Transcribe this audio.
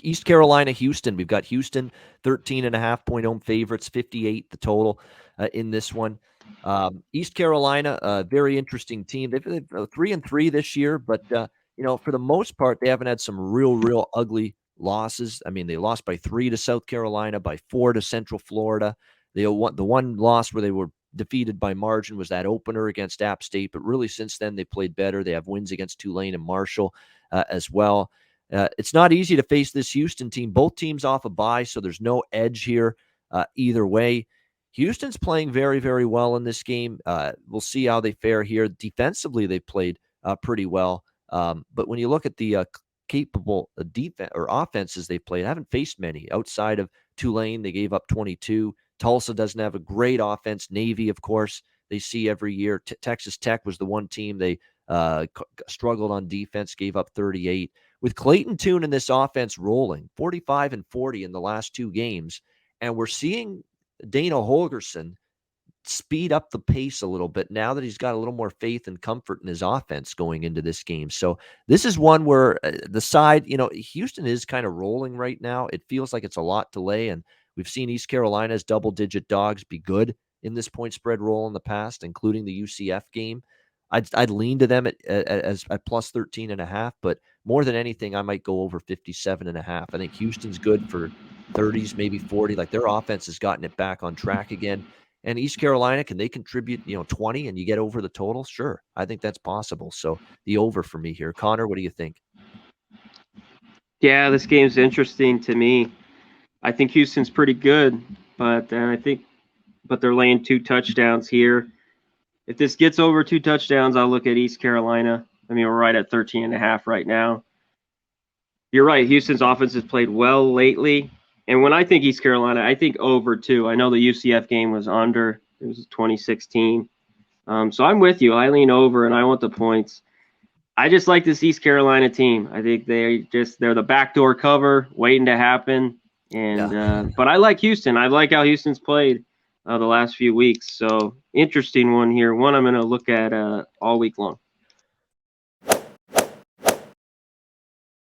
East Carolina, Houston. We've got Houston 13.5-point home favorites, 58 the total in this one. East Carolina, a very interesting team. They've 3-3 this year, but for the most part, they haven't had some real ugly losses. I mean, they lost by 3 to South Carolina, by 4 to Central Florida. The one loss where they were defeated by margin was that opener against App State, but really since then they played better. They have wins against Tulane and Marshall as well. It's not easy to face this Houston team. Both teams off a bye, so there's no edge here either way. Houston's playing very, very well in this game. We'll see how they fare here. Defensively, they've played pretty well. But when you look at the capable defense or offenses they've played, I haven't faced many outside of Tulane. They gave up 22. Tulsa doesn't have a great offense. Navy, of course, they see every year. Texas Tech was the one team they struggled on defense, gave up 38. With Clayton Tune in this offense rolling, 45 and 40 in the last 2 games, and we're seeing Dana Holgerson speed up the pace a little bit now that he's got a little more faith and comfort in his offense going into this game. So this is one where the side, Houston is kind of rolling right now. It feels like it's a lot to lay, and we've seen East Carolina's double-digit dogs be good in this point spread roll in the past, including the UCF game. I'd lean to them at plus 13.5, but more than anything, I might go over 57.5. I think Houston's good for 30s, maybe 40. Like their offense has gotten it back on track again. And East Carolina, can they contribute, 20 and you get over the total? Sure. I think that's possible. So the over for me here. Connor, what do you think? Yeah, this game's interesting to me. I think Houston's pretty good, but they're laying 2 touchdowns here. If this gets over 2 touchdowns, I'll look at East Carolina. I mean, we're right at 13.5 right now. You're right. Houston's offense has played well lately. And when I think East Carolina, I think over 2. I know the UCF game was under. It was 2016. So I'm with you. I lean over, and I want the points. I just like this East Carolina team. I think they're the backdoor cover waiting to happen. And but I like Houston. I like how Houston's played the last few weeks. So interesting one here. One I'm going to look at all week long.